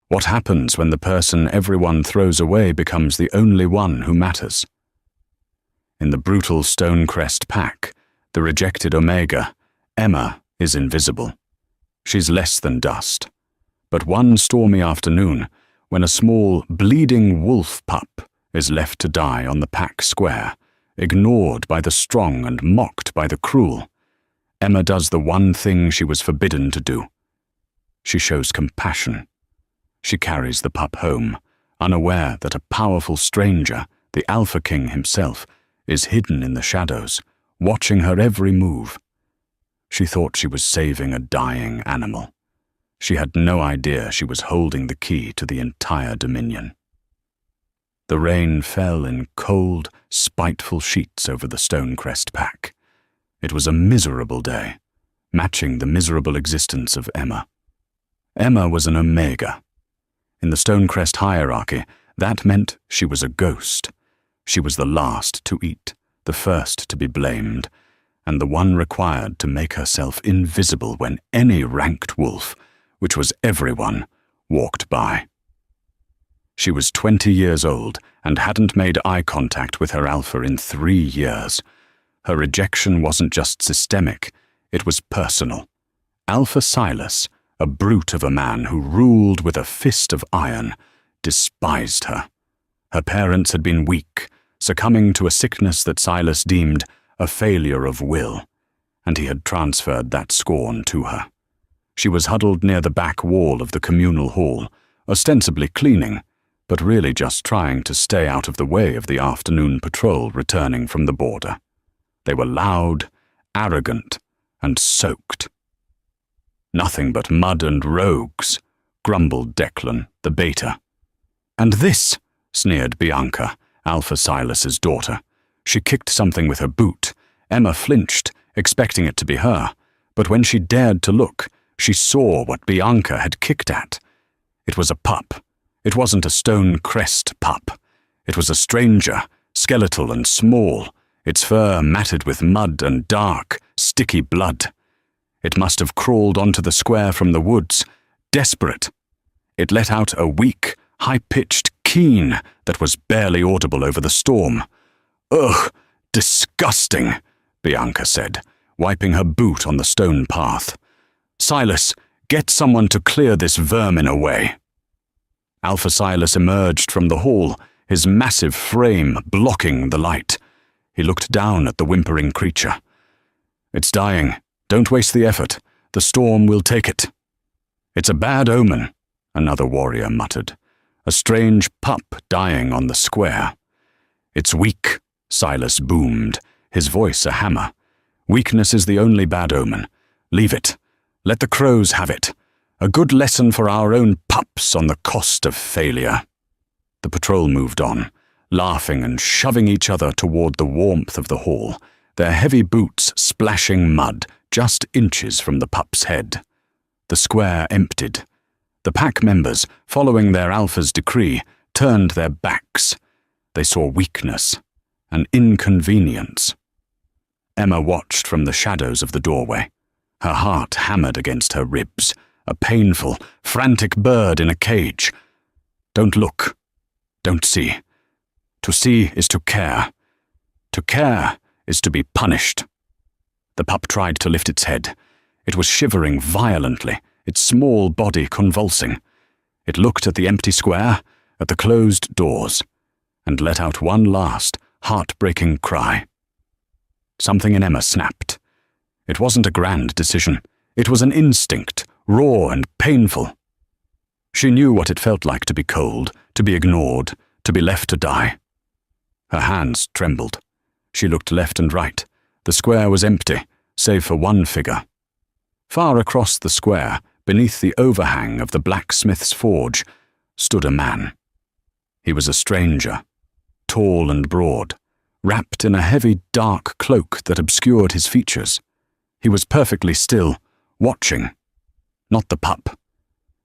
What happens when the person everyone throws away becomes the only one who matters? In the brutal Stonecrest pack, the rejected Omega, Emma is invisible. She's less than dust. But one stormy afternoon, when a small, bleeding wolf pup is left to die on the pack square, ignored by the strong and mocked by the cruel, Emma does the one thing she was forbidden to do. She shows compassion. She carries the pup home, unaware that a powerful stranger, the Alpha King himself, is hidden in the shadows, watching her every move. She thought she was saving a dying animal. She had no idea she was holding the key to the entire dominion. The rain fell in cold, spiteful sheets over the Stonecrest pack. It was a miserable day, matching the miserable existence of Emma. Emma was an Omega. In the Stonecrest hierarchy, that meant she was a ghost. She was the last to eat, the first to be blamed, and the one required to make herself invisible when any ranked wolf, which was everyone, walked by. She was 20 years old and hadn't made eye contact with her alpha in 3 years. Her rejection wasn't just systemic, it was personal. Alpha Silas, a brute of a man who ruled with a fist of iron, despised her. Her parents had been weak, succumbing to a sickness that Silas deemed a failure of will, and he had transferred that scorn to her. She was huddled near the back wall of the communal hall, ostensibly cleaning, but really just trying to stay out of the way of the afternoon patrol returning from the border. They were loud, arrogant, and soaked. "Nothing but mud and rogues," grumbled Declan, the beta. "And this," sneered Bianca, Alpha Silas's daughter. She kicked something with her boot. Emma flinched, expecting it to be her, but when she dared to look, she saw what Bianca had kicked at. It was a pup. It wasn't a Stonecrest pup. It was a stranger, skeletal and small, its fur matted with mud and dark, sticky blood. It must have crawled onto the square from the woods, desperate. It let out a weak, high-pitched keen that was barely audible over the storm. "Ugh, disgusting," Bianca said, wiping her boot on the stone path. "Silas, get someone to clear this vermin away." Alpha Silas emerged from the hall, his massive frame blocking the light. He looked down at the whimpering creature. "It's dying. Don't waste the effort. The storm will take it." "It's a bad omen," another warrior muttered. "A strange pup dying on the square." "It's weak," Silas boomed, his voice a hammer. "Weakness is the only bad omen. Leave it. Let the crows have it. A good lesson for our own pups on the cost of failure." The patrol moved on, laughing and shoving each other toward the warmth of the hall, their heavy boots splashing mud just inches from the pup's head. The square emptied. The pack members, following their alpha's decree, turned their backs. They saw weakness, an inconvenience. Emma watched from the shadows of the doorway. Her heart hammered against her ribs, a painful, frantic bird in a cage. Don't look. Don't see. To see is to care. To care is to be punished. The pup tried to lift its head. It was shivering violently, its small body convulsing. It looked at the empty square, at the closed doors, and let out one last, heartbreaking cry. Something in Emma snapped. It wasn't a grand decision. It was an instinct, raw and painful. She knew what it felt like to be cold, to be ignored, to be left to die. Her hands trembled. She looked left and right. The square was empty, save for one figure. Far across the square, beneath the overhang of the blacksmith's forge, stood a man. He was a stranger, tall and broad, wrapped in a heavy dark cloak that obscured his features. He was perfectly still, watching. Not the pup.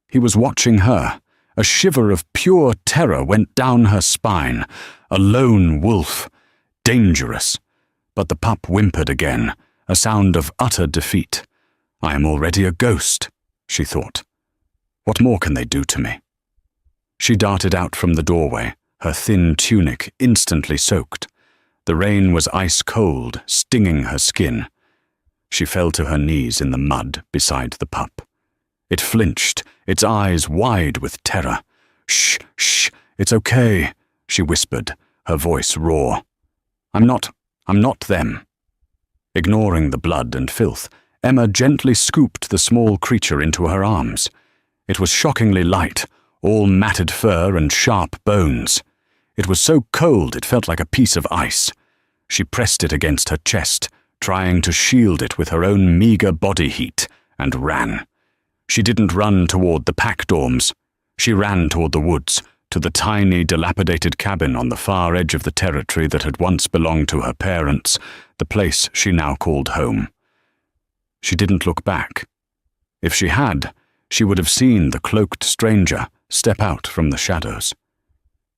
He was watching her. A shiver of pure terror went down her spine. A lone wolf. Dangerous. But the pup whimpered again, a sound of utter defeat. "I am already a ghost," she thought. "What more can they do to me?" She darted out from the doorway, her thin tunic instantly soaked. The rain was ice cold, stinging her skin. She fell to her knees in the mud beside the pup. It flinched, its eyes wide with terror. "Shh, shh, it's okay," she whispered, her voice raw. I'm not them." Ignoring the blood and filth, Emma gently scooped the small creature into her arms. It was shockingly light, all matted fur and sharp bones. It was so cold it felt like a piece of ice. She pressed it against her chest, trying to shield it with her own meager body heat, and ran. She didn't run toward the pack dorms. She ran toward the woods, to the tiny, dilapidated cabin on the far edge of the territory that had once belonged to her parents, the place she now called home. She didn't look back. If she had, she would have seen the cloaked stranger step out from the shadows.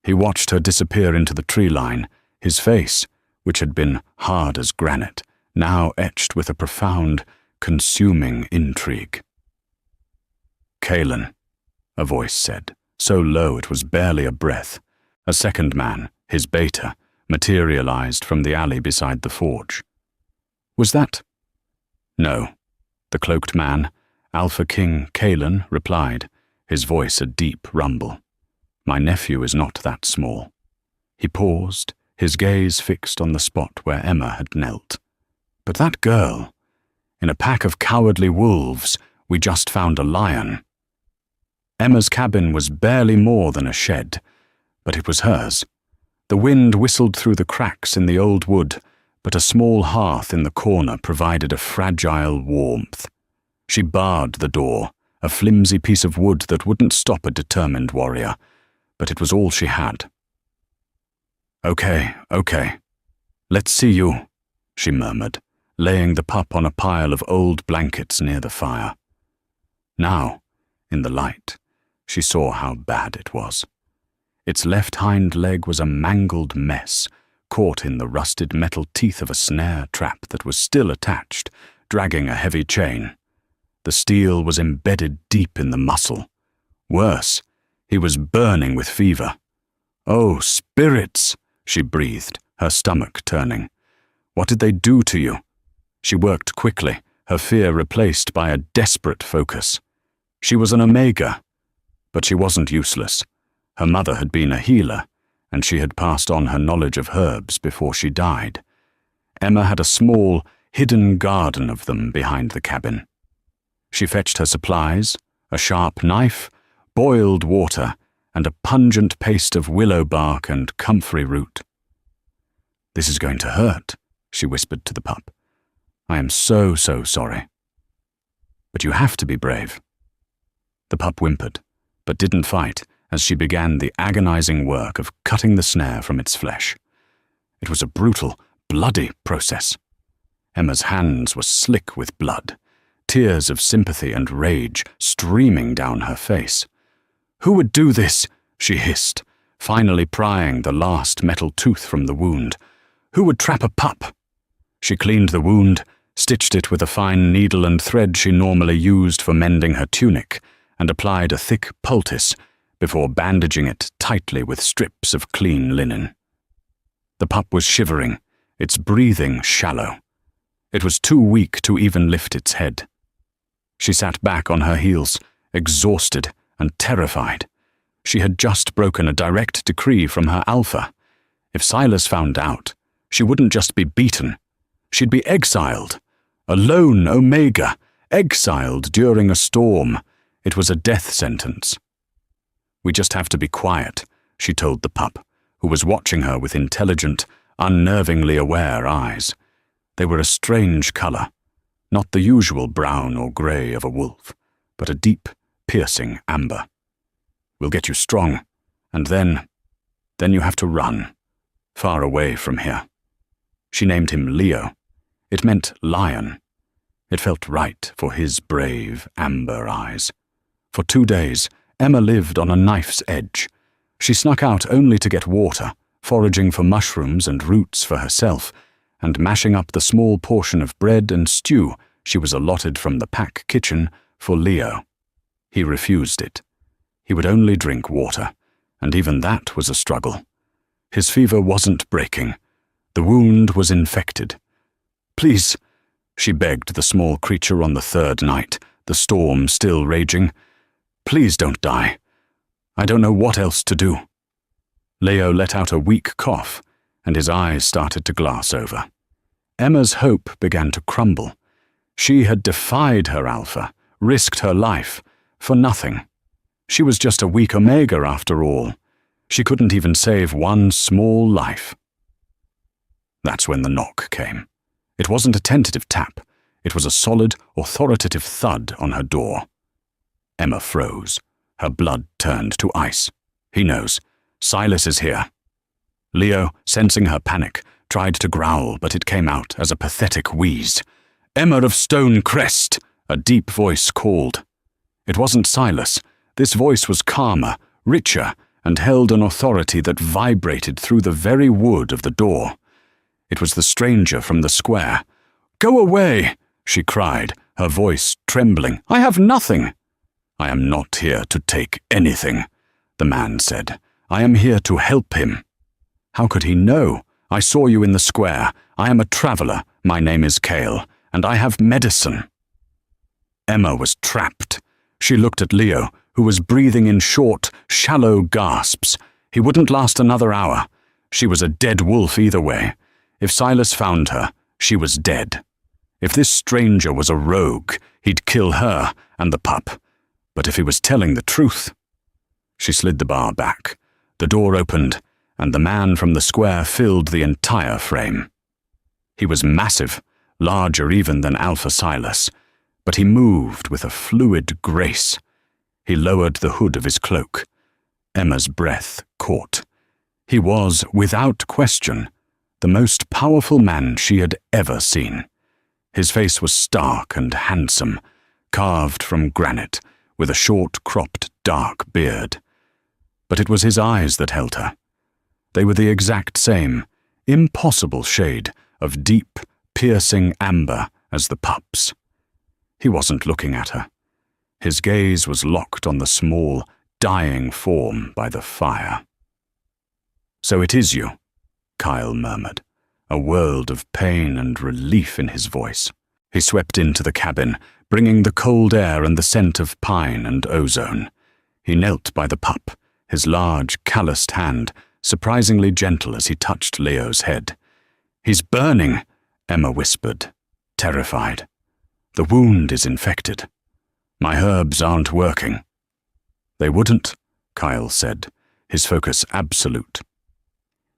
He watched her disappear into the tree line, his face, which had been hard as granite, now etched with a profound, consuming intrigue. "Kalen," a voice said, so low it was barely a breath. A second man, his beta, materialized from the alley beside the forge. "Was that—" "No." The cloaked man, Alpha King Kalen, replied, his voice a deep rumble. "My nephew is not that small." He paused, his gaze fixed on the spot where Emma had knelt. "But that girl, in a pack of cowardly wolves, we just found a lion." Emma's cabin was barely more than a shed, but it was hers. The wind whistled through the cracks in the old wood, but a small hearth in the corner provided a fragile warmth. She barred the door, a flimsy piece of wood that wouldn't stop a determined warrior, but it was all she had. Okay. Let's see you," she murmured, laying the pup on a pile of old blankets near the fire. Now, in the light, she saw how bad it was. Its left hind leg was a mangled mess, caught in the rusted metal teeth of a snare trap that was still attached, dragging a heavy chain. The steel was embedded deep in the muscle. Worse, he was burning with fever. "Oh, spirits," she breathed, her stomach turning. "What did they do to you?" She worked quickly, her fear replaced by a desperate focus. She was an Omega, but she wasn't useless. Her mother had been a healer, and she had passed on her knowledge of herbs before she died. Emma had a small, hidden garden of them behind the cabin. She fetched her supplies, a sharp knife, boiled water, and a pungent paste of willow bark and comfrey root. "This is going to hurt," she whispered to the pup. "I am so sorry. But you have to be brave." The pup whimpered, but didn't fight as she began the agonizing work of cutting the snare from its flesh. It was a brutal, bloody process. Emma's hands were slick with blood, tears of sympathy and rage streaming down her face. "Who would do this?" she hissed, finally prying the last metal tooth from the wound. "Who would trap a pup?" She cleaned the wound, stitched it with a fine needle and thread she normally used for mending her tunic, and applied a thick poultice before bandaging it tightly with strips of clean linen. The pup was shivering, its breathing shallow. It was too weak to even lift its head. She sat back on her heels, exhausted and terrified. She had just broken a direct decree from her alpha. If Silas found out, she wouldn't just be beaten. She'd be exiled. A lone Omega, exiled during a storm. It was a death sentence. "We just have to be quiet," she told the pup, who was watching her with intelligent, unnervingly aware eyes. They were a strange color, not the usual brown or gray of a wolf, but a deep, piercing amber. "We'll get you strong, and then you have to run, far away from here." She named him Leo. It meant lion. It felt right for his brave, amber eyes. For 2 days, Emma lived on a knife's edge. She snuck out only to get water, foraging for mushrooms and roots for herself, and mashing up the small portion of bread and stew she was allotted from the pack kitchen for Leo. He refused it. He would only drink water, and even that was a struggle. His fever wasn't breaking. The wound was infected. "Please," she begged the small creature on the third night, the storm still raging. "Please don't die. I don't know what else to do." Leo let out a weak cough, and his eyes started to glass over. Emma's hope began to crumble. She had defied her alpha, risked her life, for nothing. She was just a weak Omega after all. She couldn't even save one small life. That's when the knock came. It wasn't a tentative tap. It was a solid, authoritative thud on her door. Emma froze. Her blood turned to ice. "He knows. Silas is here." Leo, sensing her panic, tried to growl, but it came out as a pathetic wheeze. "Emma of Stone Crest!" a deep voice called. It wasn't Silas. This voice was calmer, richer, and held an authority that vibrated through the very wood of the door. It was the stranger from the square. "Go away!" she cried, her voice trembling. "I have nothing." "I am not here to take anything," the man said. "I am here to help him." "How could he know? I saw you in the square. I am a traveler. My name is Cale, and I have medicine." Emma was trapped. She looked at Leo, who was breathing in short, shallow gasps. He wouldn't last another hour. She was a dead wolf either way. If Silas found her, she was dead. If this stranger was a rogue, he'd kill her and the pup. But if he was telling the truth... She slid the bar back. The door opened, and the man from the square filled the entire frame. He was massive, larger even than Alpha Silas, but he moved with a fluid grace. He lowered the hood of his cloak. Emma's breath caught. He was, without question, the most powerful man she had ever seen. His face was stark and handsome, carved from granite, with a short-cropped dark beard. But it was his eyes that held her. They were the exact same, impossible shade of deep, piercing amber as the pup's. He wasn't looking at her. His gaze was locked on the small, dying form by the fire. "So it is you," Kyle murmured, a world of pain and relief in his voice. He swept into the cabin, bringing the cold air and the scent of pine and ozone. He knelt by the pup, his large, calloused hand surprisingly gentle as he touched Leo's head. "He's burning," Emma whispered, terrified. "The wound is infected. My herbs aren't working." "They wouldn't," Kyle said, his focus absolute.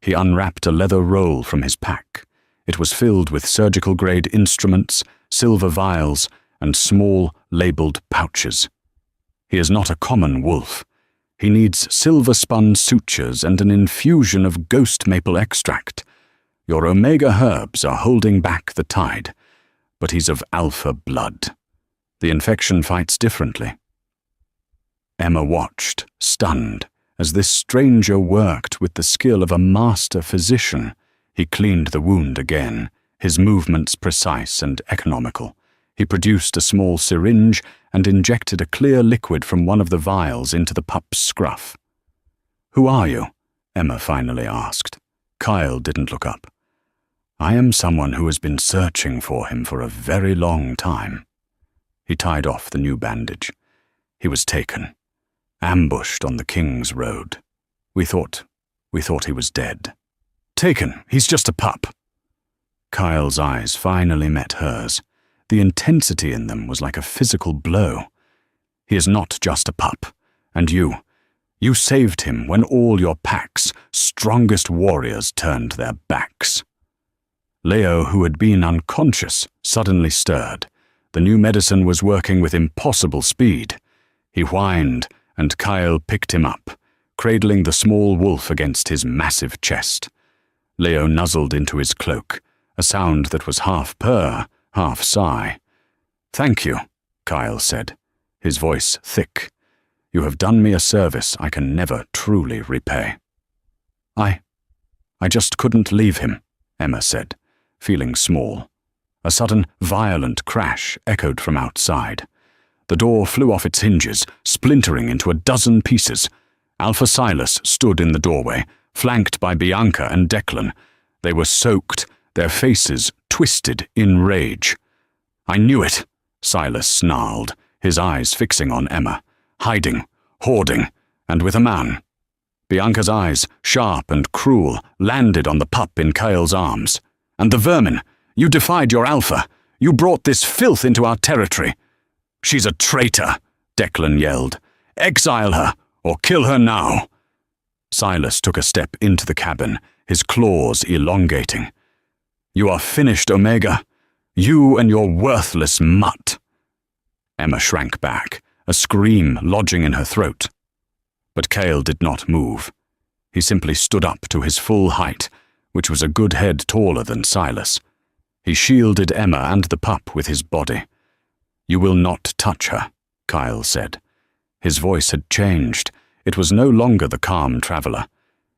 He unwrapped a leather roll from his pack. It was filled with surgical-grade instruments, silver vials, and small, labeled pouches. He is not a common wolf. He needs silver-spun sutures and an infusion of ghost maple extract. Your Omega herbs are holding back the tide, but he's of alpha blood. The infection fights differently. Emma watched, stunned, as this stranger worked with the skill of a master physician. He cleaned the wound again, his movements precise and economical. He produced a small syringe and injected a clear liquid from one of the vials into the pup's scruff. "Who are you?" Emma finally asked. Kyle didn't look up. "I am someone who has been searching for him for a very long time." He tied off the new bandage. "He was taken, ambushed on the King's Road. We thought he was dead." "Taken? He's just a pup." Kyle's eyes finally met hers. The intensity in them was like a physical blow. "He is not just a pup. And you saved him when all your pack's strongest warriors turned their backs." Leo, who had been unconscious, suddenly stirred. The new medicine was working with impossible speed. He whined, and Kyle picked him up, cradling the small wolf against his massive chest. Leo nuzzled into his cloak, a sound that was half purr, half sigh. "Thank you," Kyle said, his voice thick. "You have done me a service I can never truly repay." I just couldn't leave him," Emma said, feeling small. A sudden, violent crash echoed from outside. The door flew off its hinges, splintering into a dozen pieces. Alpha Silas stood in the doorway, flanked by Bianca and Declan. They were soaked, their faces twisted in rage. "I knew it," Silas snarled, his eyes fixing on Emma. "Hiding, hoarding, and with a man." Bianca's eyes, sharp and cruel, landed on the pup in Kyle's arms. "And the vermin! You defied your alpha! You brought this filth into our territory!" "She's a traitor!" Declan yelled. "Exile her, or kill her now!" Silas took a step into the cabin, his claws elongating. "You are finished, Omega. You and your worthless mutt." Emma shrank back, a scream lodging in her throat. But Kale did not move. He simply stood up to his full height, which was a good head taller than Silas. He shielded Emma and the pup with his body. "You will not touch her," Kyle said. His voice had changed. It was no longer the calm traveler.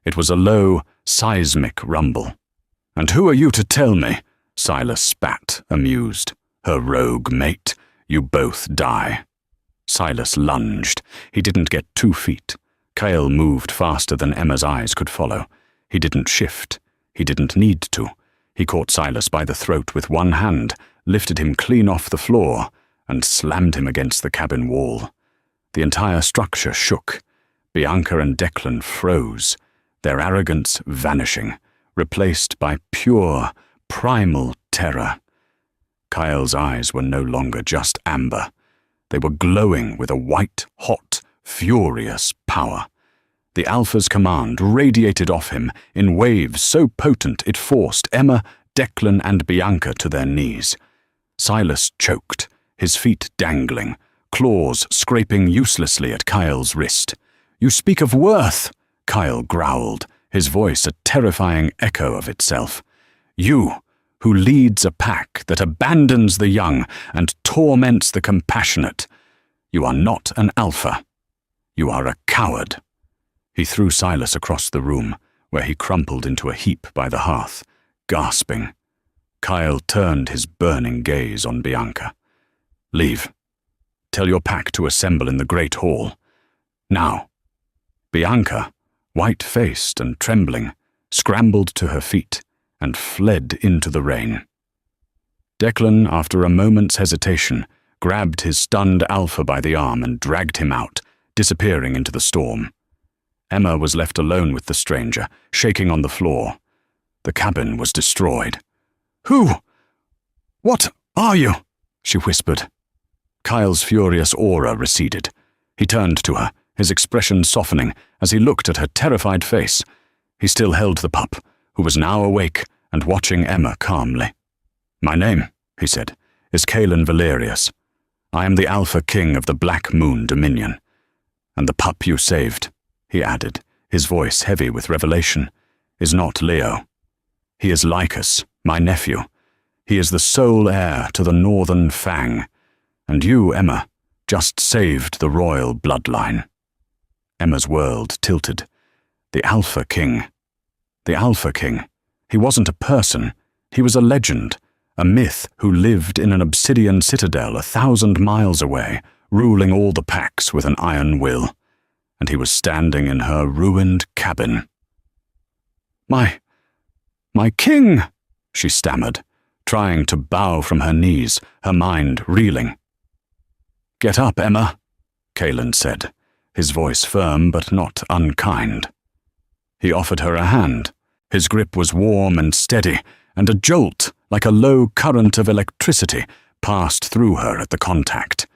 It was a low, seismic rumble. "And who are you to tell me?" Silas spat, amused. "Her rogue mate. You both die." Silas lunged. He didn't get 2 feet. Kyle moved faster than Emma's eyes could follow. He didn't shift. He didn't need to. He caught Silas by the throat with one hand, lifted him clean off the floor, and slammed him against the cabin wall. The entire structure shook. Bianca and Declan froze, their arrogance vanishing, replaced by pure, primal terror. Kyle's eyes were no longer just amber. They were glowing with a white-hot, furious power. The Alpha's command radiated off him in waves so potent it forced Emma, Declan, and Bianca to their knees. Silas choked, his feet dangling, claws scraping uselessly at Kyle's wrist. "You speak of worth," Kyle growled, his voice a terrifying echo of itself. "You, who leads a pack that abandons the young and torments the compassionate. You are not an alpha. You are a coward." He threw Silas across the room, where he crumpled into a heap by the hearth, gasping. Kyle turned his burning gaze on Bianca. "Leave. Tell your pack to assemble in the Great Hall. Now." Bianca, white-faced and trembling, scrambled to her feet and fled into the rain. Declan, after a moment's hesitation, grabbed his stunned alpha by the arm and dragged him out, disappearing into the storm. Emma was left alone with the stranger, shaking on the floor. The cabin was destroyed. "Who? What are you?" she whispered. Kyle's furious aura receded. He turned to her, his expression softening as he looked at her terrified face. He still held the pup, who was now awake and watching Emma calmly. "My name," he said, "is Kalen Valerius. I am the Alpha King of the Black Moon Dominion. And the pup you saved," he added, his voice heavy with revelation, "is not Leo. He is Lycus, my nephew. He is the sole heir to the Northern Fang. And you, Emma, just saved the royal bloodline." Emma's world tilted. The Alpha King. The Alpha King. He wasn't a person. He was a legend, a myth who lived in an obsidian citadel 1,000 miles away, ruling all the packs with an iron will. And he was standing in her ruined cabin. My king," she stammered, trying to bow from her knees, her mind reeling. "Get up, Emma," Kalen said, his voice firm but not unkind. He offered her a hand. His grip was warm and steady, and a jolt, like a low current of electricity, passed through her at the contact.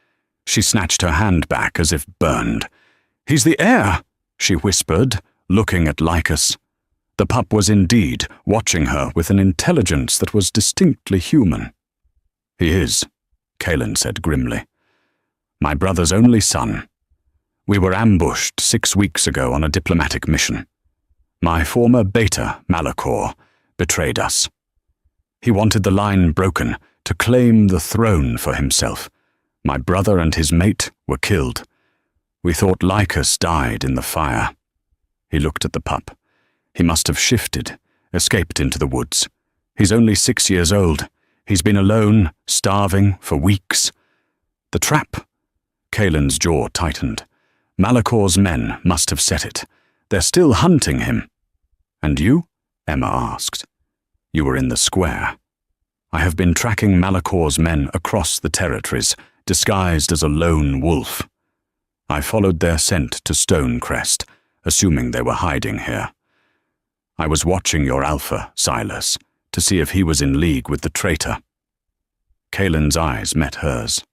She snatched her hand back as if burned. "He's the heir," she whispered, looking at Lycus. The pup was indeed watching her with an intelligence that was distinctly human. "He is," Kalen said grimly. "My brother's only son. We were ambushed 6 weeks ago on a diplomatic mission. My former beta, Malachor, betrayed us. He wanted the line broken to claim the throne for himself. My brother and his mate were killed. We thought Lycus died in the fire." He looked at the pup. He must have shifted, escaped into the woods. He's only 6 years old. He's been alone, starving, for weeks. The trap. Kalen's jaw tightened. Malakor's men must have set it. They're still hunting him. And you? Emma asked. You were in the square. I have been tracking Malakor's men across the territories, disguised as a lone wolf. I followed their scent to Stonecrest, assuming they were hiding here. I was watching your alpha, Silas, to see if he was in league with the traitor. Kaelin's eyes met hers.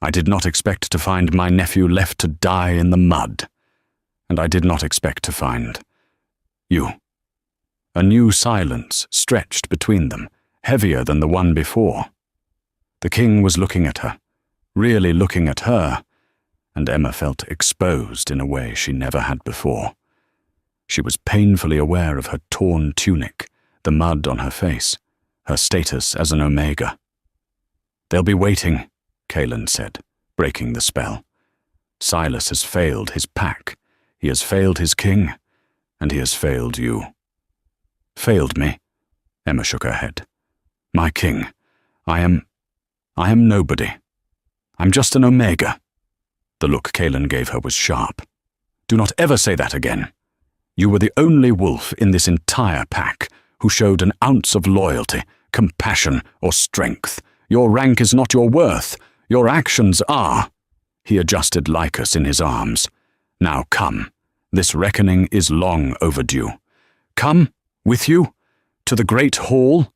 I did not expect to find my nephew left to die in the mud, and I did not expect to find you. A new silence stretched between them, heavier than the one before. The king was looking at her, really looking at her, and Emma felt exposed in a way she never had before. She was painfully aware of her torn tunic, the mud on her face, her status as an Omega. They'll be waiting, Kaelin said, breaking the spell. Silas has failed his pack. He has failed his king, and he has failed you. Failed me? Emma shook her head. My king, I am nobody. I'm just an Omega. The look Kaelin gave her was sharp. Do not ever say that again. You were the only wolf in this entire pack who showed an ounce of loyalty, compassion, or strength. Your rank is not your worth. Your actions are. He adjusted Lycus in his arms. Now come. This reckoning is long overdue. Come, with you, to the great hall.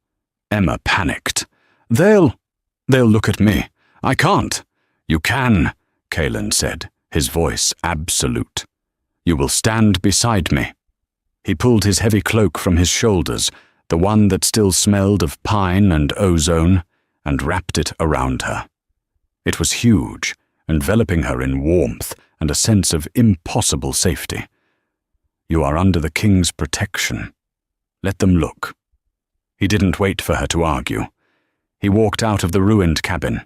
Emma panicked. They'll look at me. I can't. You can, Kaelin said, his voice absolute. You will stand beside me. He pulled his heavy cloak from his shoulders, the one that still smelled of pine and ozone, and wrapped it around her. It was huge, enveloping her in warmth and a sense of impossible safety. You are under the king's protection. Let them look. He didn't wait for her to argue. He walked out of the ruined cabin.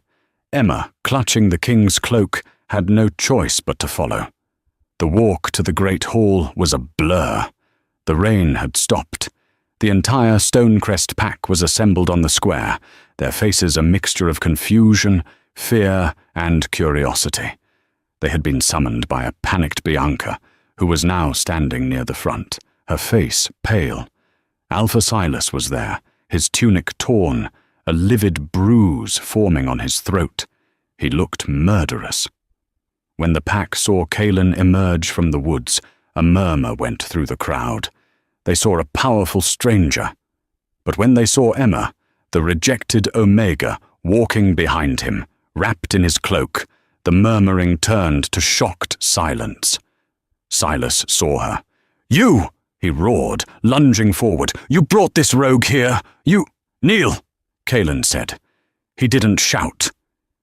Emma, clutching the king's cloak, had no choice but to follow. The walk to the great hall was a blur. The rain had stopped. The entire Stonecrest pack was assembled on the square, their faces a mixture of confusion, fear, and curiosity. They had been summoned by a panicked Bianca, who was now standing near the front, her face pale. Alpha Silas was there, his tunic torn, a livid bruise forming on his throat. He looked murderous. When the pack saw Kaelin emerge from the woods, a murmur went through the crowd. They saw a powerful stranger. But when they saw Emma, the rejected Omega, walking behind him, wrapped in his cloak, the murmuring turned to shocked silence. Silas saw her. You! He roared, lunging forward. You brought this rogue here! You— Kneel! Kaelin said. He didn't shout.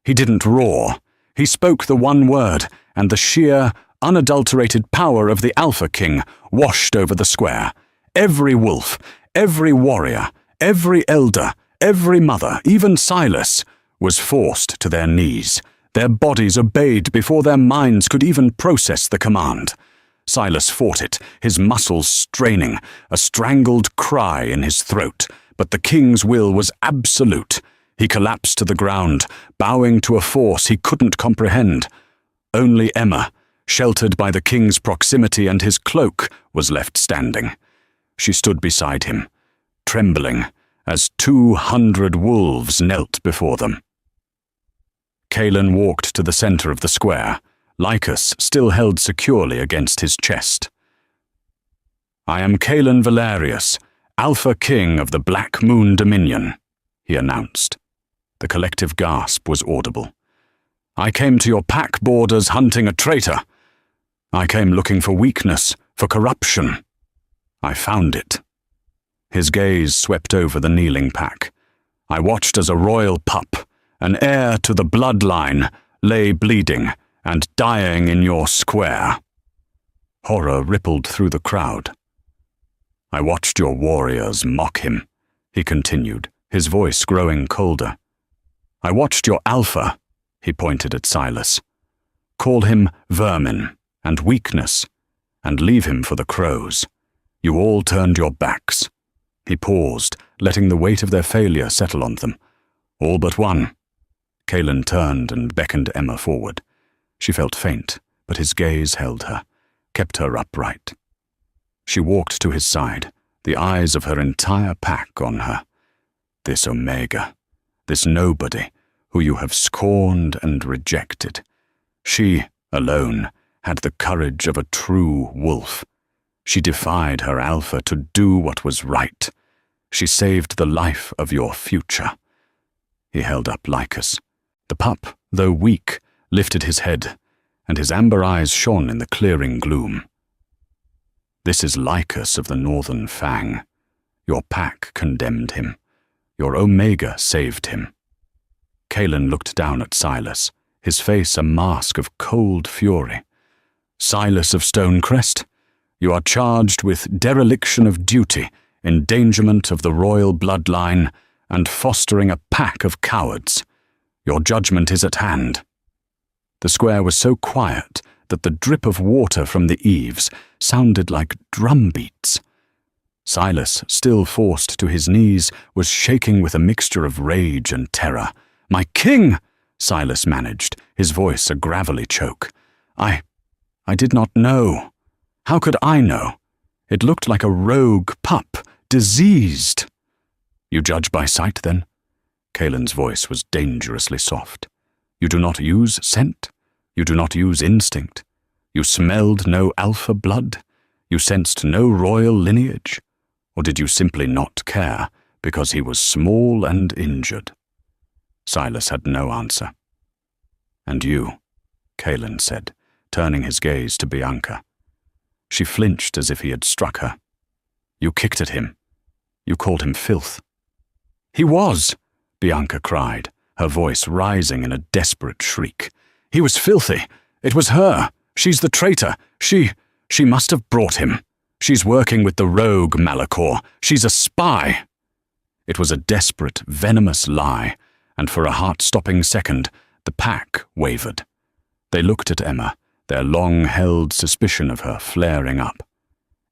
He didn't roar. He spoke the one word, and the sheer, unadulterated power of the Alpha King washed over the square. Every wolf, every warrior, every elder, every mother, even Silas, was forced to their knees. Their bodies obeyed before their minds could even process the command. Silas fought it, his muscles straining, a strangled cry in his throat, but the king's will was absolute. He collapsed to the ground, bowing to a force he couldn't comprehend. Only Emma, sheltered by the king's proximity and his cloak, was left standing. She stood beside him, trembling, as 200 wolves knelt before them. Kaelin walked to the center of the square, Lycus still held securely against his chest. I am Kaelin Valerius, Alpha King of the Black Moon Dominion, he announced. The collective gasp was audible. I came to your pack borders hunting a traitor. I came looking for weakness, for corruption. I found it. His gaze swept over the kneeling pack. I watched as a royal pup, an heir to the bloodline, lay bleeding and dying in your square. Horror rippled through the crowd. I watched your warriors mock him, he continued, his voice growing colder. I watched your alpha, he pointed at Silas. Call him vermin and weakness, and leave him for the crows. You all turned your backs. He paused, letting the weight of their failure settle on them. All but one. Kaelin turned and beckoned Emma forward. She felt faint, but his gaze held her, kept her upright. She walked to his side, the eyes of her entire pack on her. This Omega, this nobody, who you have scorned and rejected. She, alone, had the courage of a true wolf. She defied her alpha to do what was right. She saved the life of your future. He held up Lycus. The pup, though weak, lifted his head, and his amber eyes shone in the clearing gloom. This is Lycus of the Northern Fang. Your pack condemned him. Your Omega saved him. Kaelin looked down at Silas, his face a mask of cold fury. Silas of Stonecrest, you are charged with dereliction of duty, endangerment of the royal bloodline, and fostering a pack of cowards. Your judgment is at hand. The square was so quiet that the drip of water from the eaves sounded like drumbeats. Silas, still forced to his knees, was shaking with a mixture of rage and terror. "My king!" Silas managed, his voice a gravelly choke. I did not know. How could I know? It looked like a rogue pup, diseased." "You judge by sight, then?" Kaelin's voice was dangerously soft. "You do not use scent? You do not use instinct? You smelled no alpha blood? You sensed no royal lineage? Or did you simply not care because he was small and injured?" Silas had no answer. "And you," Kaelin said, turning his gaze to Bianca. She flinched as if he had struck her. "You kicked at him. You called him filth." "He was," Bianca cried, her voice rising in a desperate shriek. "He was filthy. It was her. She's the traitor. She must have brought him. She's working with the rogue Malachor. She's a spy." It was a desperate, venomous lie, and for a heart-stopping second, the pack wavered. They looked at Emma, their long-held suspicion of her flaring up.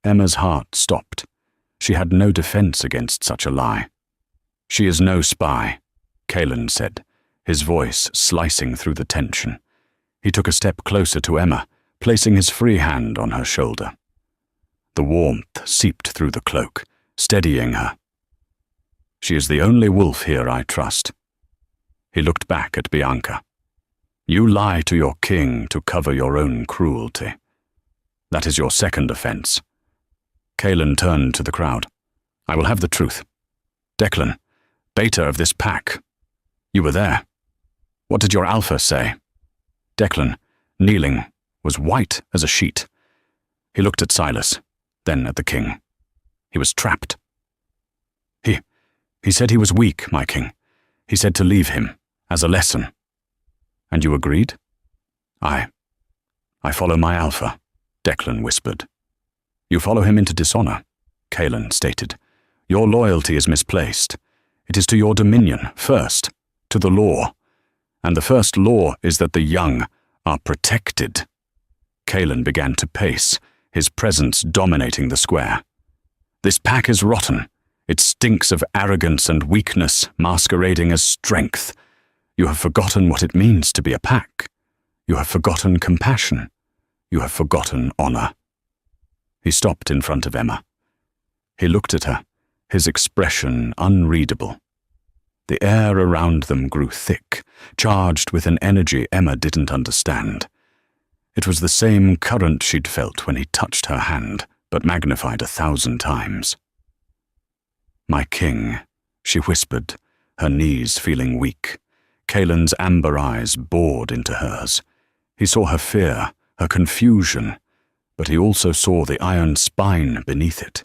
Emma's heart stopped. She had no defense against such a lie. "She is no spy," Kaelin said, his voice slicing through the tension. He took a step closer to Emma, placing his free hand on her shoulder. The warmth seeped through the cloak, steadying her. "She is the only wolf here I trust." He looked back at Bianca. "You lie to your king to cover your own cruelty. That is your second offense." Kaelin turned to the crowd. "I will have the truth. Declan, beta of this pack. You were there. What did your alpha say?" Declan, kneeling, was white as a sheet. He looked at Silas, then at the king. He was trapped. He said he was weak, my king. He said to leave him, as a lesson. "And you agreed?" I follow my alpha," Declan whispered. "You follow him into dishonor," Kaelin stated. "Your loyalty is misplaced. It is to your dominion, first, to the law. And the first law is that the young are protected." Kaelin began to pace, his presence dominating the square. "This pack is rotten. It stinks of arrogance and weakness masquerading as strength. You have forgotten what it means to be a pack. You have forgotten compassion. You have forgotten honor." He stopped in front of Emma. He looked at her, his expression unreadable. The air around them grew thick, charged with an energy Emma didn't understand. It was the same current she'd felt when he touched her hand, but magnified 1,000 times. "My king," she whispered, her knees feeling weak. Kaelin's amber eyes bored into hers. He saw her fear, her confusion, but he also saw the iron spine beneath it.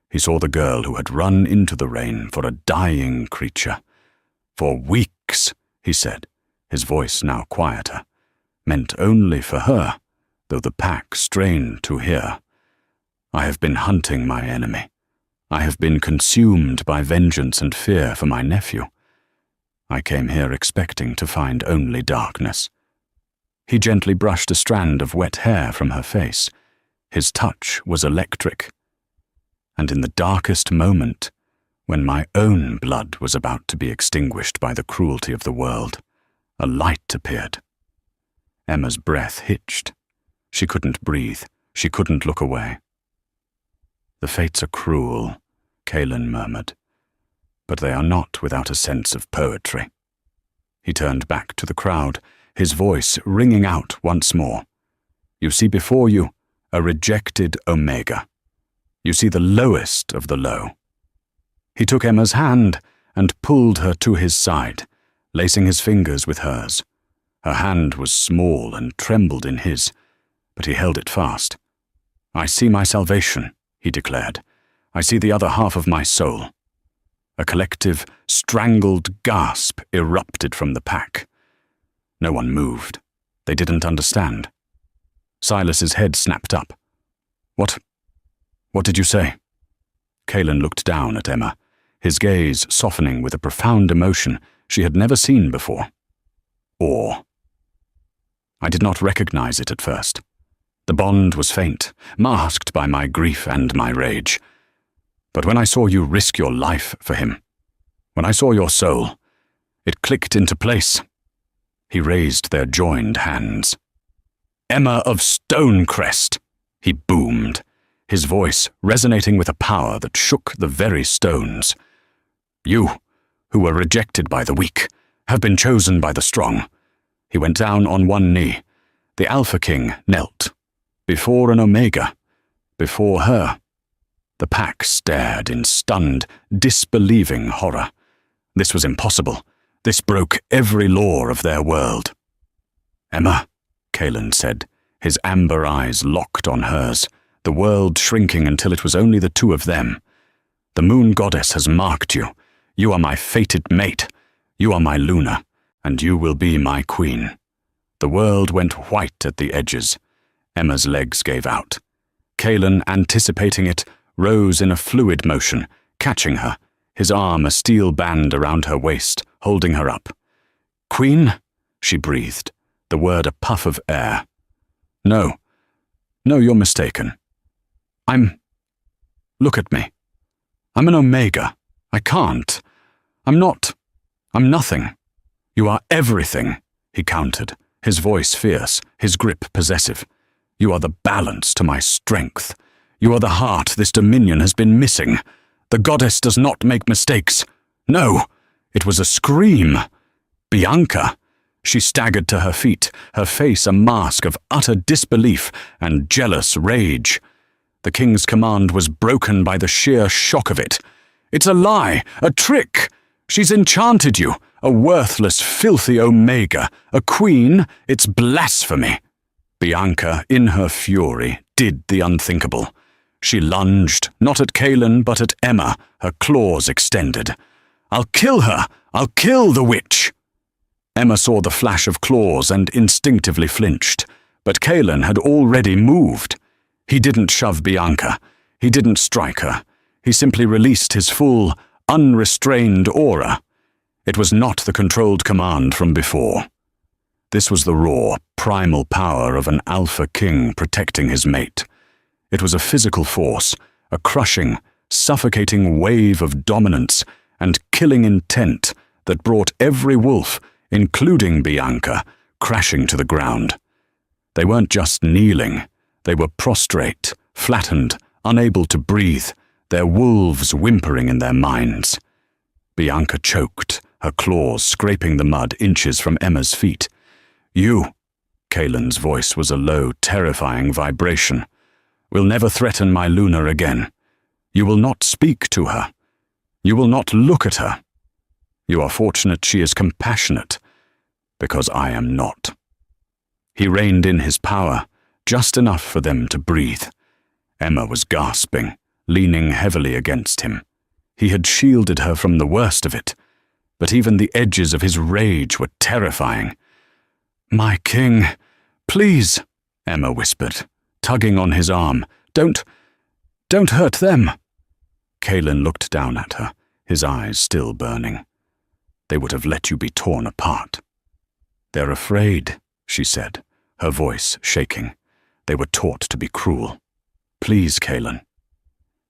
He saw the girl who had run into the rain for a dying creature. "For weeks," he said, his voice now quieter, meant only for her, though the pack strained to hear. "I have been hunting my enemy. I have been consumed by vengeance and fear for my nephew. I came here expecting to find only darkness." He gently brushed a strand of wet hair from her face. His touch was electric. And in the darkest moment, when my own blood was about to be extinguished by the cruelty of the world, a light appeared. Emma's breath hitched. She couldn't breathe. She couldn't look away. "The fates are cruel," Kaelin murmured, "but they are not without a sense of poetry." He turned back to the crowd, his voice ringing out once more. "You see before you a rejected Omega. You see the lowest of the low." He took Emma's hand and pulled her to his side, lacing his fingers with hers. Her hand was small and trembled in his, but he held it fast. "I see my salvation," he declared. "I see the other half of my soul." A collective, strangled gasp erupted from the pack. No one moved. They didn't understand. Silas's head snapped up. What did you say?" Kaelin looked down at Emma, his gaze softening with a profound emotion she had never seen before. Awe. I did not recognize it at first. The bond was faint, masked by my grief and my rage. But when I saw you risk your life for him, when I saw your soul, it clicked into place. He raised their joined hands. "Emma of Stonecrest," he boomed, his voice resonating with a power that shook the very stones. "You, who were rejected by the weak, have been chosen by the strong." He went down on one knee. The Alpha King knelt. Before an Omega. Before her. The pack stared in stunned, disbelieving horror. This was impossible. This broke every law of their world. "Emma," Kaelin said, his amber eyes locked on hers, the world shrinking until it was only the two of them. "The moon goddess has marked you. You are my fated mate. You are my Luna, and you will be my queen." The world went white at the edges. Emma's legs gave out. Kaelin, anticipating it, rose in a fluid motion, catching her, his arm a steel band around her waist, holding her up. "Queen?" she breathed, the word a puff of air. No, you're mistaken. Look at me. I'm an Omega. I can't. I'm nothing. You are everything," he countered, his voice fierce, his grip possessive. "You are the balance to my strength. You are the heart this dominion has been missing. The goddess does not make mistakes. No, it was a scream. Bianca." She staggered to her feet, her face a mask of utter disbelief and jealous rage. The king's command was broken by the sheer shock of it. "It's a lie, a trick. She's enchanted you, a worthless, filthy Omega, a queen. It's blasphemy." Bianca, in her fury, did the unthinkable. She lunged, not at Kaelin, but at Emma, her claws extended. "I'll kill her! I'll kill the witch!" Emma saw the flash of claws and instinctively flinched, but Kaelin had already moved. He didn't shove Bianca. He didn't strike her. He simply released his full, unrestrained aura. It was not the controlled command from before. This was the raw, primal power of an Alpha King protecting his mate. It was a physical force, a crushing, suffocating wave of dominance and killing intent that brought every wolf, including Bianca, crashing to the ground. They weren't just kneeling. They were prostrate, flattened, unable to breathe, their wolves whimpering in their minds. Bianca choked, her claws scraping the mud inches from Emma's feet. "You," Kaelin's voice was a low, terrifying vibration, "will never threaten my Luna again. You will not speak to her. You will not look at her. You are fortunate she is compassionate, because I am not." He reined in his power, just enough for them to breathe. Emma was gasping, leaning heavily against him. He had shielded her from the worst of it, but even the edges of his rage were terrifying. "My king, please," Emma whispered, tugging on his arm. Don't hurt them." Kaelin looked down at her, his eyes still burning. "They would have let you be torn apart." "They're afraid," she said, her voice shaking. "They were taught to be cruel. Please, Kaelin."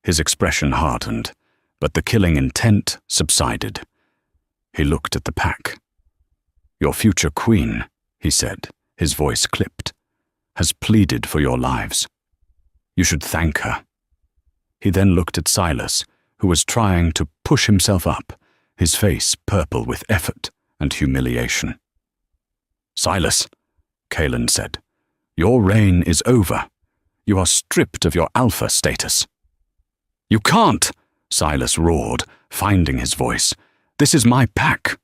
His expression hardened, but the killing intent subsided. He looked at the pack. "Your future queen," he said, his voice clipped. has pleaded for your lives. You should thank her." He then looked at Silas, who was trying to push himself up, his face purple with effort and humiliation. "Silas," Kalen said, "your reign is over. You are stripped of your alpha status." "You can't," Silas roared, finding his voice. "This is my pack."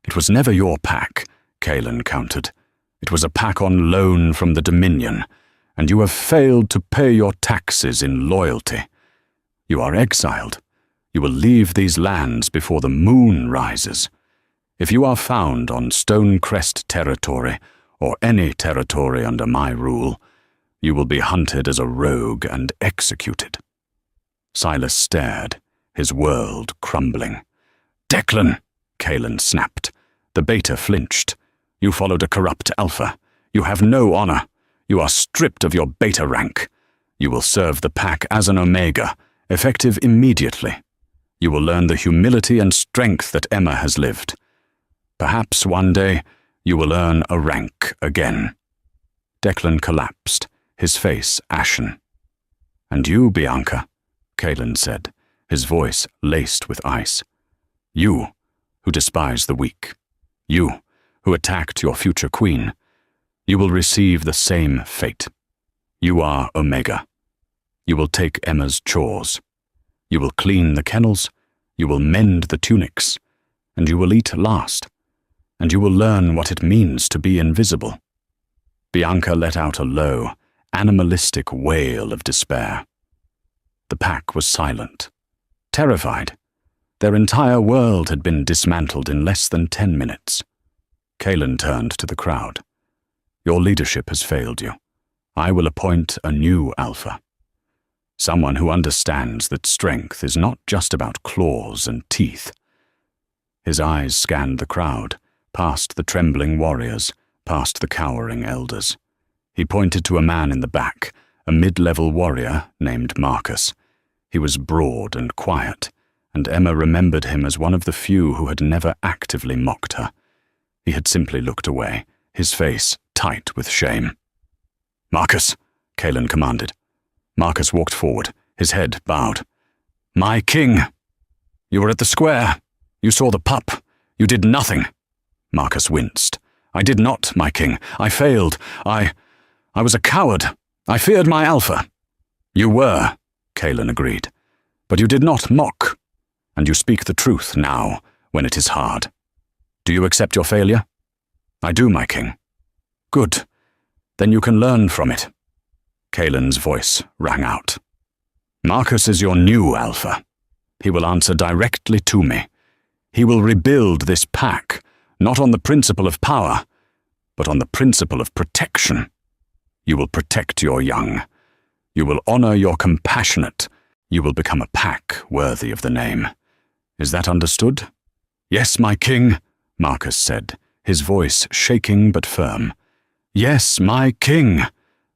"It was never your pack," Kalen countered. "It was a pack on loan from the Dominion, and you have failed to pay your taxes in loyalty. You are exiled. You will leave these lands before the moon rises. If you are found on Stonecrest territory, or any territory under my rule, you will be hunted as a rogue and executed." Silas stared, his world crumbling. "Declan!" Kalen snapped. The beta flinched. "You followed a corrupt alpha. You have no honor. You are stripped of your beta rank. You will serve the pack as an omega, effective immediately. You will learn the humility and strength that Emma has lived. Perhaps one day you will earn a rank again." Declan collapsed, his face ashen. "And you, Bianca," Kalen said, his voice laced with ice. "You, who despise the weak. You, who attacked your future queen. You will receive the same fate. You are Omega. You will take Emma's chores. You will clean the kennels, you will mend the tunics, and you will eat last, and you will learn what it means to be invisible." Bianca let out a low, animalistic wail of despair. The pack was silent, terrified. Their entire world had been dismantled in less than 10 minutes. Kalen turned to the crowd. "Your leadership has failed you. I will appoint a new alpha. Someone who understands that strength is not just about claws and teeth." His eyes scanned the crowd, past the trembling warriors, past the cowering elders. He pointed to a man in the back, a mid-level warrior named Marcus. He was broad and quiet, and Emma remembered him as one of the few who had never actively mocked her. He had simply looked away, his face tight with shame. "Marcus," Kalen commanded. Marcus walked forward, his head bowed. "My king! You were at the square. You saw the pup. You did nothing." Marcus winced. "I did not, my king. I failed. I was a coward. I feared my alpha." "You were," Kalen agreed. "But you did not mock. And you speak the truth now, when it is hard. Do you accept your failure?" "I do, my king." "Good. Then you can learn from it." Kalen's voice rang out. "Marcus is your new alpha. He will answer directly to me. He will rebuild this pack, not on the principle of power, but on the principle of protection. You will protect your young. You will honor your compassionate. You will become a pack worthy of the name. Is that understood?" "Yes, my king," Marcus said, his voice shaking but firm. "Yes, my king,"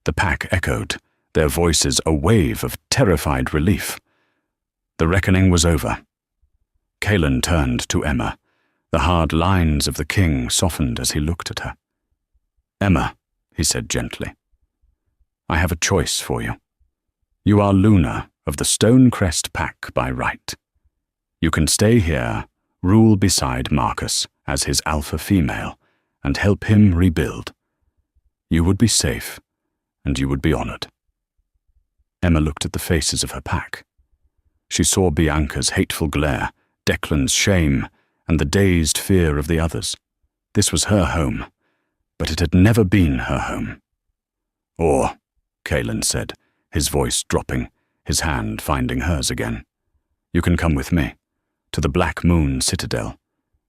the pack echoed, their voices a wave of terrified relief. The reckoning was over. Kalen turned to Emma. The hard lines of the king softened as he looked at her. "Emma," he said gently, "I have a choice for you. You are Luna of the Stonecrest pack by right. You can stay here, rule beside Marcus as his alpha female, and help him rebuild. You would be safe, and you would be honored." Emma looked at the faces of her pack. She saw Bianca's hateful glare, Declan's shame, and the dazed fear of the others. This was her home, but it had never been her home. "Or," Kalen said, his voice dropping, his hand finding hers again, "you can come with me, to the Black Moon Citadel.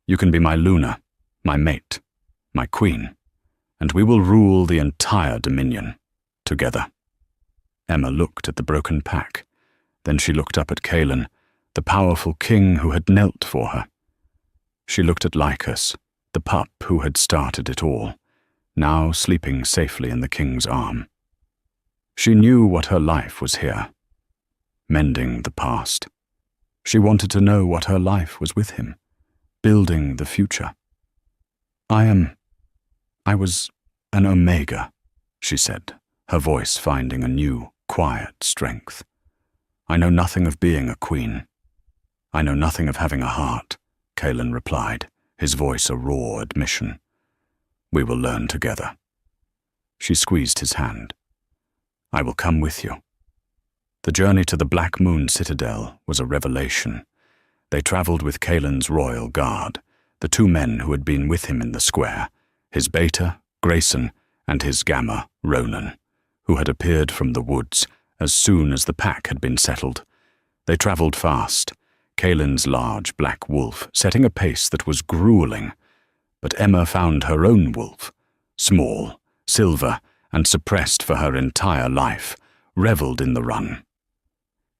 You can be my Luna, my mate, my queen, and we will rule the entire Dominion, together." Emma looked at the broken pack. Then she looked up at Kalen, the powerful king who had knelt for her. She looked at Lycus, the pup who had started it all, now sleeping safely in the king's arm. She knew what her life was here, mending the past. She wanted to know what her life was with him, building the future. I was an Omega," she said, her voice finding a new, quiet strength. I know nothing of being a queen. I know nothing of having a heart, Kaelin replied, his voice a raw admission. We will learn together. She squeezed his hand. I will come with you. The journey to the Black Moon Citadel was a revelation. They travelled with Kaelin's royal guard, the two men who had been with him in the square, his beta, Grayson, and his gamma, Ronan, who had appeared from the woods as soon as the pack had been settled. They travelled fast, Kaelin's large black wolf setting a pace that was grueling, but Emma found her own wolf, small, silver, and suppressed for her entire life, revelled in the run.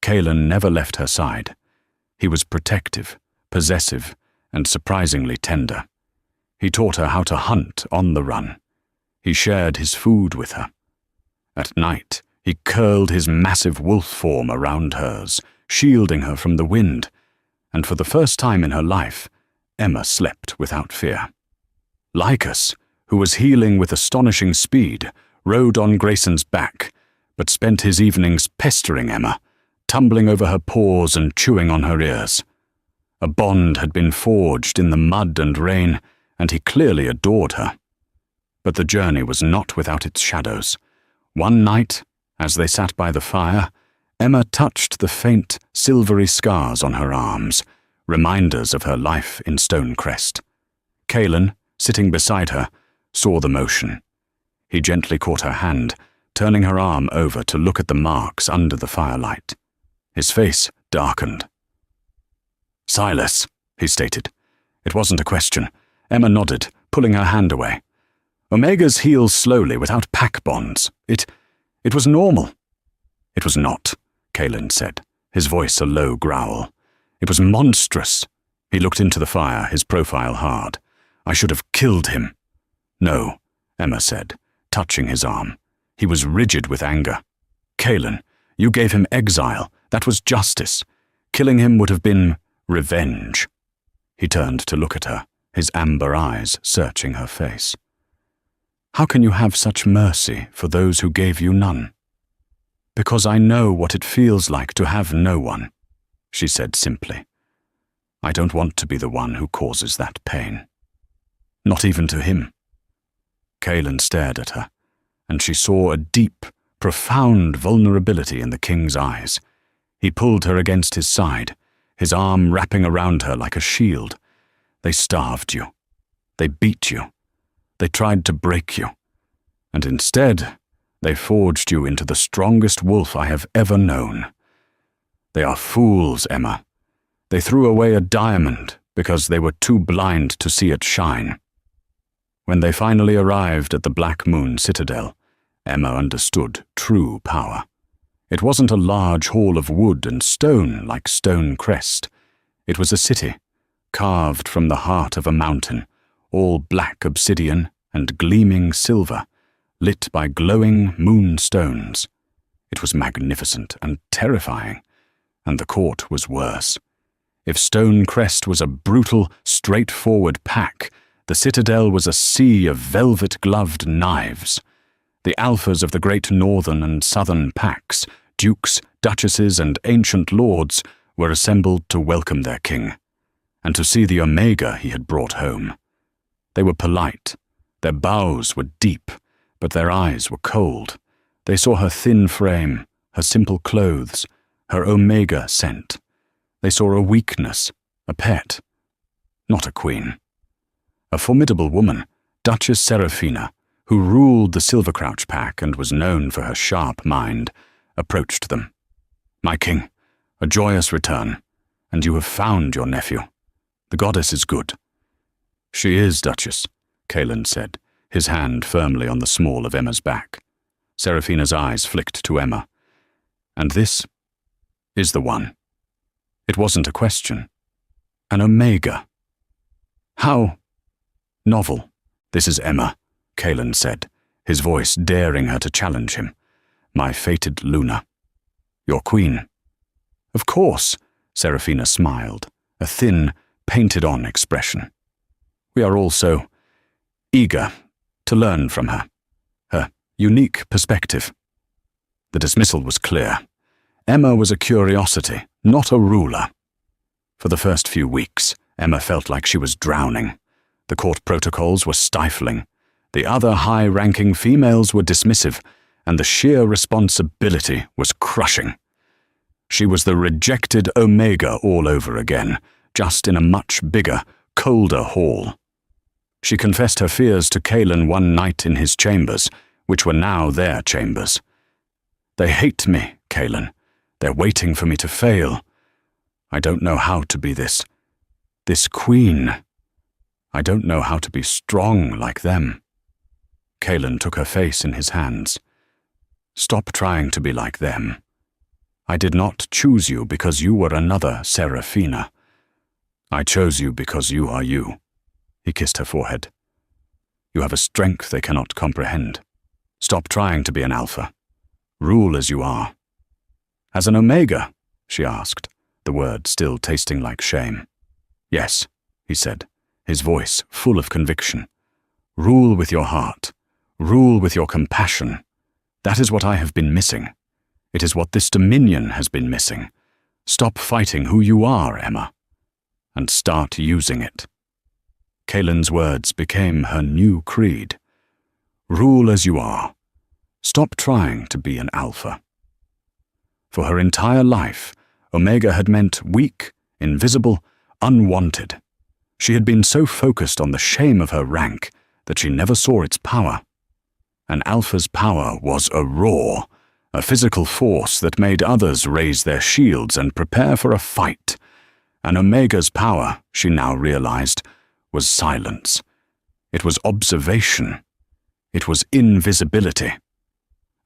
Kaelin never left her side. He was protective, possessive, and surprisingly tender. He taught her how to hunt on the run. He shared his food with her. At night, he curled his massive wolf form around hers, shielding her from the wind, and for the first time in her life, Emma slept without fear. Lycus, who was healing with astonishing speed, rode on Grayson's back, but spent his evenings pestering Emma, tumbling over her paws and chewing on her ears. A bond had been forged in the mud and rain, and he clearly adored her. But the journey was not without its shadows. One night, as they sat by the fire, Emma touched the faint, silvery scars on her arms, reminders of her life in Stonecrest. Kaelin, sitting beside her, saw the motion. He gently caught her hand, turning her arm over to look at the marks under the firelight. His face darkened. Silas, he stated. It wasn't a question. Emma nodded, pulling her hand away. Omegas heal slowly without pack bonds. It was normal. It was not, Kaelin said, his voice a low growl. It was monstrous. He looked into the fire, his profile hard. I should have killed him. No, Emma said, touching his arm. He was rigid with anger. Kaelin, you gave him exile. That was justice. Killing him would have been revenge. He turned to look at her, his amber eyes searching her face. How can you have such mercy for those who gave you none? Because I know what it feels like to have no one, she said simply. I don't want to be the one who causes that pain. Not even to him. Kaelin stared at her, and she saw a deep, profound vulnerability in the king's eyes. He pulled her against his side, his arm wrapping around her like a shield. They starved you. They beat you. They tried to break you. And instead, they forged you into the strongest wolf I have ever known. They are fools, Emma. They threw away a diamond because they were too blind to see it shine. When they finally arrived at the Black Moon Citadel, Emma understood true power. It wasn't a large hall of wood and stone like Stonecrest. It was a city, carved from the heart of a mountain, all black obsidian and gleaming silver, lit by glowing moonstones. It was magnificent and terrifying, and the court was worse. If Stonecrest was a brutal, straightforward pack, the citadel was a sea of velvet-gloved knives. The alphas of the great northern and southern packs, dukes, duchesses, and ancient lords, were assembled to welcome their king, and to see the Omega he had brought home. They were polite. Their bows were deep, but their eyes were cold. They saw her thin frame, her simple clothes, her Omega scent. They saw a weakness, a pet, not a queen. A formidable woman, Duchess Seraphina, who ruled the Silvercrouch pack and was known for her sharp mind, approached them. My king, a joyous return, and you have found your nephew. The goddess is good. She is, Duchess, Kaelin said, his hand firmly on the small of Emma's back. Seraphina's eyes flicked to Emma. And this is the one. It wasn't a question. An Omega. How novel. This is Emma, Kaelin said, his voice daring her to challenge him. My fated Luna. Your queen. Of course, Seraphina smiled, a thin, painted-on expression. We are all so eager to learn from her. Her unique perspective. The dismissal was clear. Emma was a curiosity, not a ruler. For the first few weeks, Emma felt like she was drowning. The court protocols were stifling. The other high-ranking females were dismissive, and the sheer responsibility was crushing. She was the rejected Omega all over again, just in a much bigger, colder hall. She confessed her fears to Kalen one night in his chambers, which were now their chambers. "They hate me, Kalen. They're waiting for me to fail. I don't know how to be this queen. I don't know how to be strong like them." Kalen took her face in his hands. "Stop trying to be like them. I did not choose you because you were another Seraphina. I chose you because you are you." He kissed her forehead. "You have a strength they cannot comprehend. Stop trying to be an alpha. Rule as you are." "As an Omega?" she asked, the word still tasting like shame. "Yes," he said, his voice full of conviction. "Rule with your heart. Rule with your compassion. That is what I have been missing. It is what this dominion has been missing. Stop fighting who you are, Emma, and start using it." Kalen's words became her new creed. Rule as you are. Stop trying to be an alpha. For her entire life, Omega had meant weak, invisible, unwanted. She had been so focused on the shame of her rank that she never saw its power. An alpha's power was a roar, a physical force that made others raise their shields and prepare for a fight. An Omega's power, she now realized, was silence. It was observation. It was invisibility.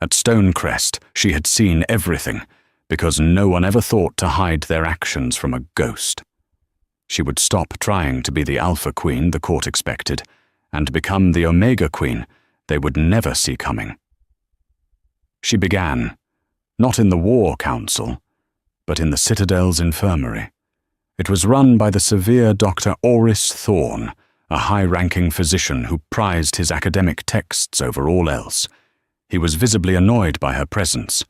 At Stonecrest, she had seen everything, because no one ever thought to hide their actions from a ghost. She would stop trying to be the Alpha Queen the court expected, and become the Omega Queen they would never see coming. She began, not in the War Council, but in the Citadel's infirmary. It was run by the severe Dr. Oris Thorne, a high-ranking physician who prized his academic texts over all else. He was visibly annoyed by her presence.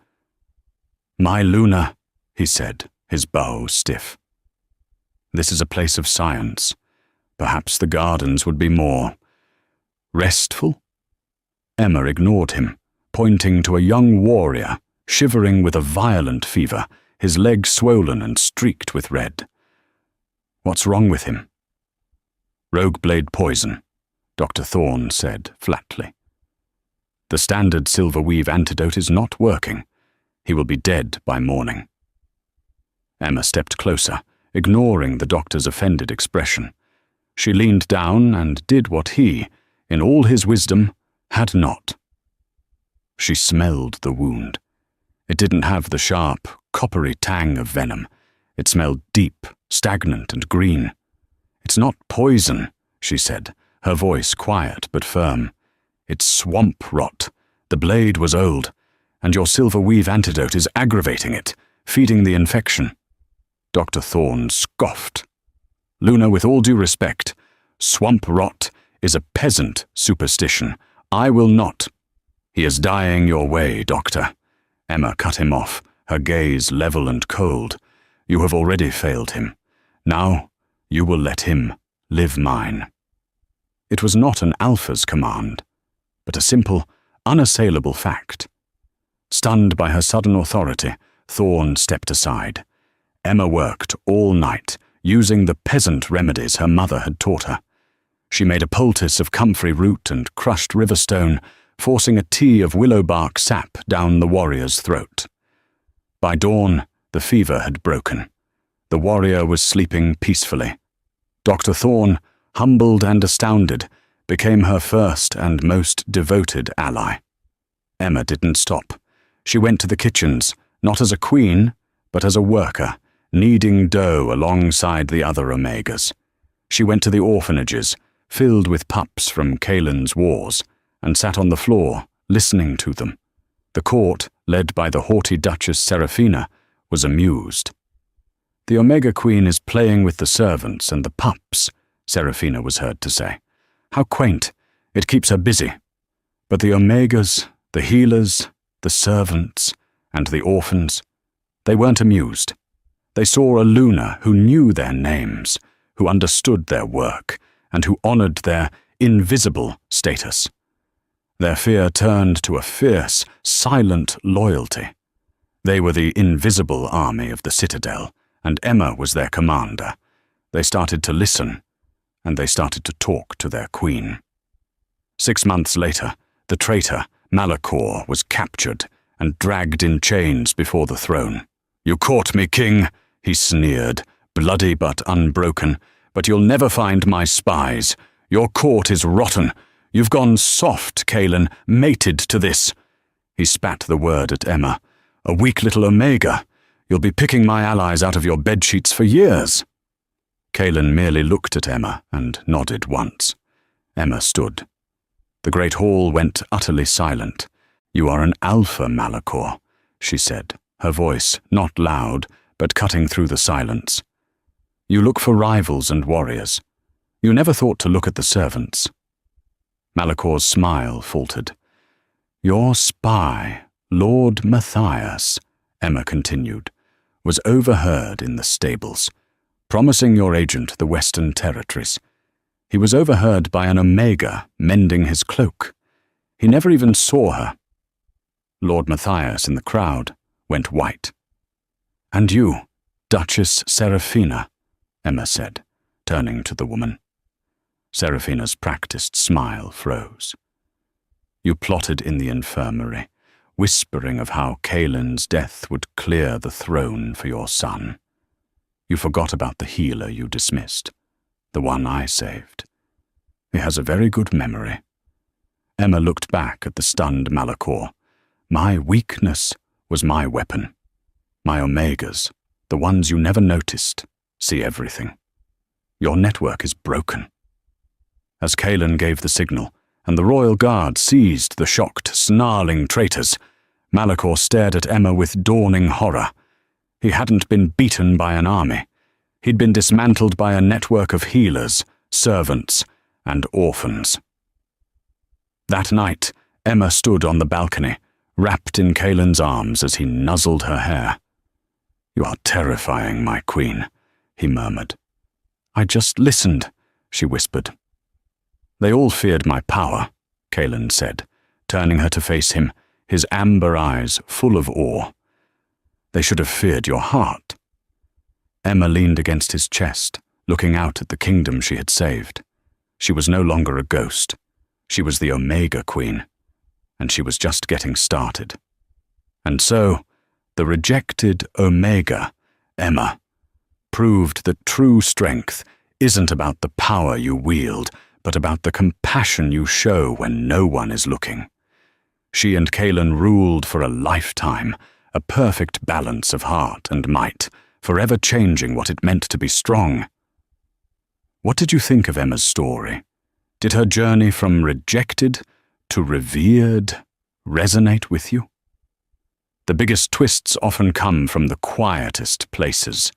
"My Luna," he said, his bow stiff. "This is a place of science. Perhaps the gardens would be more restful?" Emma ignored him, pointing to a young warrior, shivering with a violent fever, his legs swollen and streaked with red. "What's wrong with him?" "Rogue blade poison," Dr. Thorne said flatly. "The standard silverweave antidote is not working. He will be dead by morning." Emma stepped closer, ignoring the doctor's offended expression. She leaned down and did what he, in all his wisdom, had not. She smelled the wound. It didn't have the sharp, coppery tang of venom. It smelled deep, stagnant and green. "It's not poison," she said, her voice quiet but firm. "It's swamp rot. The blade was old, and your silverweave antidote is aggravating it, feeding the infection." Dr. Thorne scoffed. "Luna, with all due respect, swamp rot is a peasant superstition. I will not." "He is dying your way, Doctor." Emma cut him off, her gaze level and cold. "You have already failed him. Now you will let him live mine." It was not an alpha's command, but a simple, unassailable fact. Stunned by her sudden authority, Thorne stepped aside. Emma worked all night, using the peasant remedies her mother had taught her. She made a poultice of comfrey root and crushed riverstone, forcing a tea of willow bark sap down the warrior's throat. By dawn, the fever had broken. The warrior was sleeping peacefully. Dr. Thorne, humbled and astounded, became her first and most devoted ally. Emma didn't stop. She went to the kitchens, not as a queen, but as a worker, kneading dough alongside the other Omegas. She went to the orphanages, filled with pups from Kalen's wars, and sat on the floor, listening to them. The court, led by the haughty Duchess Seraphina, was amused. "The Omega Queen is playing with the servants and the pups," Seraphina was heard to say. "How quaint. It keeps her busy. But the Omegas, The healers, the servants, and the orphans, they weren't amused. They saw a Luna who knew their names, who understood their work, and who honored their invisible status. Their fear turned to a fierce, silent loyalty. They were the invisible army of the Citadel, and Emma was their commander. They started to listen, and they started to talk to their queen. 6 months later, the traitor, Malachor, was captured and dragged in chains before the throne. "You caught me, king," he sneered, bloody but unbroken, "but you'll never find my spies. Your court is rotten. You've gone soft, Kaelin, mated to this." He spat the word at Emma. "A weak little Omega. You'll be picking my allies out of your bedsheets for years." Kaelin merely looked at Emma and nodded once. Emma stood. The great hall went utterly silent. "You are an alpha, Malachor," she said, her voice not loud, but cutting through the silence. "You look for rivals and warriors. You never thought to look at the servants." Malachor's smile faltered. "Your spy, Lord Matthias," Emma continued, "was overheard in the stables, promising your agent the Western Territories. He was overheard by an Omega mending his cloak. He never even saw her." Lord Matthias in the crowd went white. "And you, Duchess Seraphina," Emma said, turning to the woman. Seraphina's practiced smile froze. "You plotted in the infirmary, whispering of how Kaelin's death would clear the throne for your son. You forgot about the healer you dismissed, the one I saved. He has a very good memory." Emma looked back at the stunned Malachor. "My weakness was my weapon. My Omegas, the ones you never noticed, see everything. Your network is broken." As Kaelin gave the signal, and the royal guard seized the shocked, snarling traitors, Malachor stared at Emma with dawning horror. He hadn't been beaten by an army. He'd been dismantled by a network of healers, servants, and orphans. That night, Emma stood on the balcony, wrapped in Kaelin's arms as he nuzzled her hair. "You are terrifying, my queen," he murmured. "I just listened," she whispered. "They all feared my power," Kaelin said, turning her to face him, his amber eyes full of awe. "They should have feared your heart." Emma leaned against his chest, looking out at the kingdom she had saved. She was no longer a ghost. She was the Omega Queen, and she was just getting started. And so, the rejected Omega, Emma, proved that true strength isn't about the power you wield, but about the compassion you show when no one is looking. She and Kaelin ruled for a lifetime, a perfect balance of heart and might, forever changing what it meant to be strong. What did you think of Emma's story? Did her journey from rejected to revered resonate with you? The biggest twists often come from the quietest places.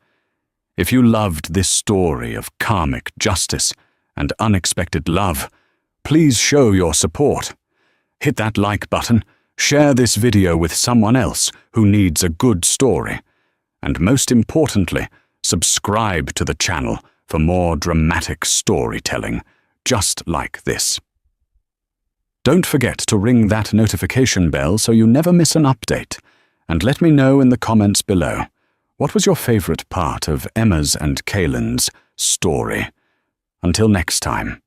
If you loved this story of karmic justice and unexpected love, please show your support. Hit that like button, share this video with someone else who needs a good story, and most importantly, subscribe to the channel for more dramatic storytelling, just like this. Don't forget to ring that notification bell so you never miss an update, and let me know in the comments below, what was your favorite part of Emma's and Kaelin's story? Until next time.